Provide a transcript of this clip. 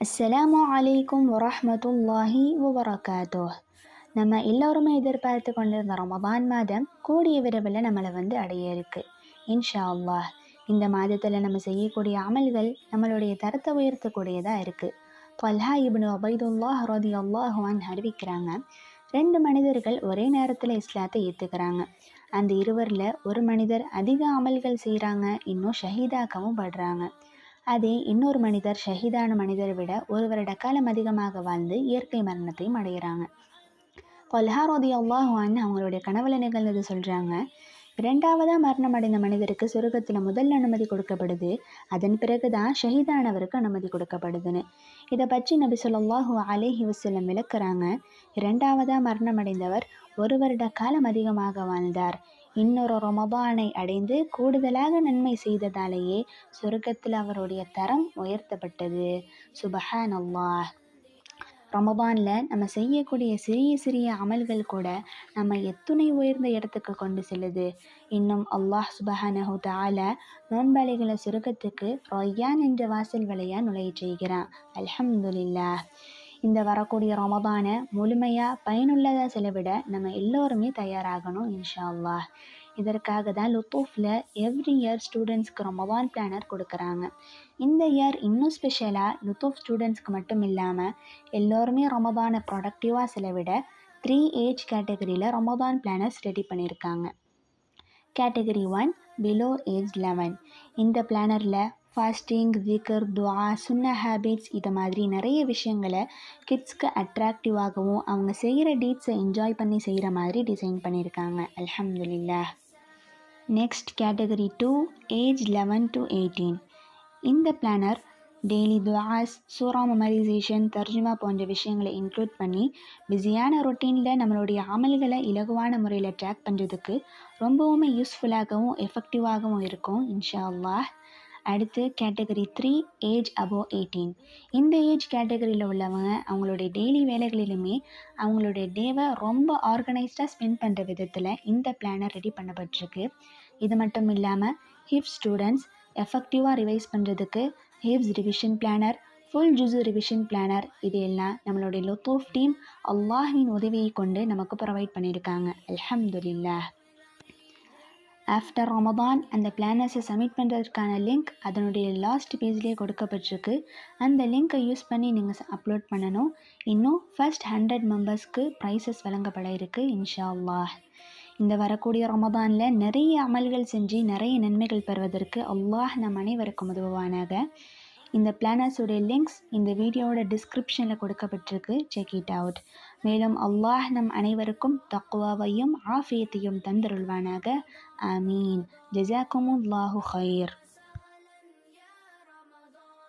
அஸ்ஸலாமு அலைக்கும் வரஹ்மத்துல்லாஹி வபரகாத்துஹ். நம்ம எல்லோருமே எதிர்பார்த்து கொண்டிருந்த ரமதான் மாதம் கூடிய விரைவில் நம்மளை அடைய இருக்கு. இன்ஷா அல்லாஹ் இந்த மாதத்தில் நம்ம செய்யக்கூடிய அமல்கள் நம்மளுடைய தரத்தை உயர்த்தக்கூடியதாக இருக்குது. தொல்ஹா இப்னு உபைதுல்லாஹ் ரலியல்லாஹு அன்ஹு அறிவிக்கிறாங்க, 2 மனிதர்கள் ஒரே நேரத்தில் இஸ்லாத்தை ஏற்றுக்கிறாங்க. அந்த இருவரில் ஒரு மனிதர் அதிக அமல்கள் செய்கிறாங்க, இன்னும் ஷஹீதாக்கவும் படுறாங்க. அதே இன்னொரு மனிதர் ஷஹீதான மனிதரை விட 1 வருட காலம் அதிகமாக வாழ்ந்து இயற்கை மரணத்தையும் அடைகிறாங்க. தொல்ஹா ரலியல்லாஹு அன்ஹு அவங்களுடைய கனவுல நிகழ்ந்தது சொல்கிறாங்க, 2ஆவதாக மரணம் அடைந்த மனிதருக்கு சொர்க்கத்தில் முதல் அனுமதி கொடுக்கப்படுது, அதன் பிறகு தான் ஷஹீதானவருக்கு அனுமதி கொடுக்கப்படுதுன்னு. இதை பற்றி நபி ஸல்லல்லாஹு அலைஹி வஸல்லம் விளக்குறாங்க, 2ஆவதாக மரணம் அடைந்தவர் 1 வருட காலம் அதிகமாக வாழ்ந்தார், இன்னொரு ரமதானை அடைந்து கூடுதலாக நன்மை செய்ததாலேயே சொர்க்கத்தில் அவருடைய தரம் உயர்த்தப்பட்டது. சுபஹான் அல்லாஹ். ரமதானில் நம்ம செய்யக்கூடிய சிறிய சிறிய அமல்கள் கூட நம்ம எத்துணை உயர்ந்த இடத்துக்கு கொண்டு செல்லுது. இன்னும் அல்லாஹ் சுபஹானஹு தஆலா நோன்பாளிகளை சொர்க்கத்துக்கு ரொய்யான் என்ற வாசல் வழியாக நுழைய செய்கிறான். அல்ஹம்துலில்லாஹ். இந்த வரக்கூடிய ரமதானை முழுமையாக பயனுள்ளதாக செலவிட நம்ம எல்லோருமே தயாராகணும் இன்ஷா அல்லாஹ். இதற்காக தான் லுத்தூஃபில் எவ்ரி இயர் ஸ்டூடெண்ட்ஸ்க்கு ரமதான் பிளானர் கொடுக்குறாங்க. இந்த இயர் இன்னும் ஸ்பெஷலாக லுத்தூஃப் ஸ்டூடெண்ட்ஸ்க்கு மட்டும் இல்லாமல் எல்லோருமே ரமதானை ப்ரொடக்டிவாக செலவிட 3 ஏஜ் கேட்டகரியில் ரமதான் பிளானர்ஸ் ரெடி பண்ணியிருக்காங்க. Category 1 below age 11. இந்த பிளானரில் ஃபாஸ்டிங், ஜிகர், துஆ, சுன்ன ஹேபிட்ஸ் இதை மாதிரி நிறைய விஷயங்களை கிட்ஸ்க்கு அட்ராக்டிவாகவும் அவங்க செய்கிற டீட்ஸை என்ஜாய் பண்ணி செய்கிற மாதிரி டிசைன் பண்ணியிருக்காங்க. அல்ஹம்துலில்லாஹ். Next category 2 age 11 to 18. இந்த பிளானர் டெய்லி துஆஸ், சூரா மெமரைசேஷன், தர்ஜுமா போன்ற விஷயங்களை இன்க்ளூட் பண்ணி பிஸியான ரொட்டீனில் நம்மளுடைய அமல்களை இலகுவான முறையில் ட்ராக் பண்ணுறதுக்கு ரொம்பவுமே யூஸ்ஃபுல்லாகவும் எஃபெக்டிவாகவும் இருக்கும் இன்ஷா அல்லாஹ். அடுத்து கேட்டகரி 3 ஏஜ் அபோவ் 18. இந்த ஏஜ் கேட்டகரியில் உள்ளவங்க அவங்களுடைய டெய்லி வேலைகளிலுமே அவங்களுடைய டேவை ரொம்ப ஆர்கனைஸ்டாக ஸ்பெண்ட் பண்ணுற விதத்தில் இந்த பிளானர் ரெடி பண்ணப்பட்டிருக்கு. இது மட்டும் இல்லாமல் ஹிப்ஸ் ஸ்டூடெண்ட்ஸ் எஃபெக்டிவாக ரிவைஸ் பண்ணுறதுக்கு ஹிப்ஸ் ரிவிஷன் பிளானர், ஃபுல் ஜுஸு ரிவிஷன் பிளானர் இது எல்லாம் நம்மளுடைய லுத்தூஃப் டீம் அல்லாஹ்வின் உதவியை கொண்டு நமக்கு ப்ரொவைட் பண்ணியிருக்காங்க. அல்ஹம்துலில்லாஹ். ஆஃப்டர் ரமதான் அந்த பிளானர்ஸை சப்மிட் பண்ணுறதுக்கான லிங்க் அதனுடைய லாஸ்ட் பேஜ்லேயே கொடுக்கப்பட்டிருக்கு. அந்த லிங்க்கை யூஸ் பண்ணி நீங்கள் அப்லோட் பண்ணணும். இன்னும் ஃபர்ஸ்ட் 100 மெம்பர்ஸ்க்கு ப்ரைஸஸ் வழங்கப்பட இருக்குது இன்ஷா அல்லாஹ். இந்த வரக்கூடிய ரமதானில் நிறைய அமல்கள் செஞ்சு நிறைய நன்மைகள் பெறுவதற்கு அல்லாஹ் நம் அனைவருக்கும் உதவுவானாக. இந்த பிளானர்ஸுடைய லிங்க்ஸ் இந்த வீடியோவோட டிஸ்கிரிப்ஷனில் கொடுக்கப்பட்டிருக்கு, செக் இட் அவுட். மேலும் அல்லாஹ் நம் அனைவருக்கும் தக்வாவையும் ஆஃபியத்தையும் தந்தருள்வானாக. ஆமீன். ஜஸாக்குமுல்லாஹு கைர்.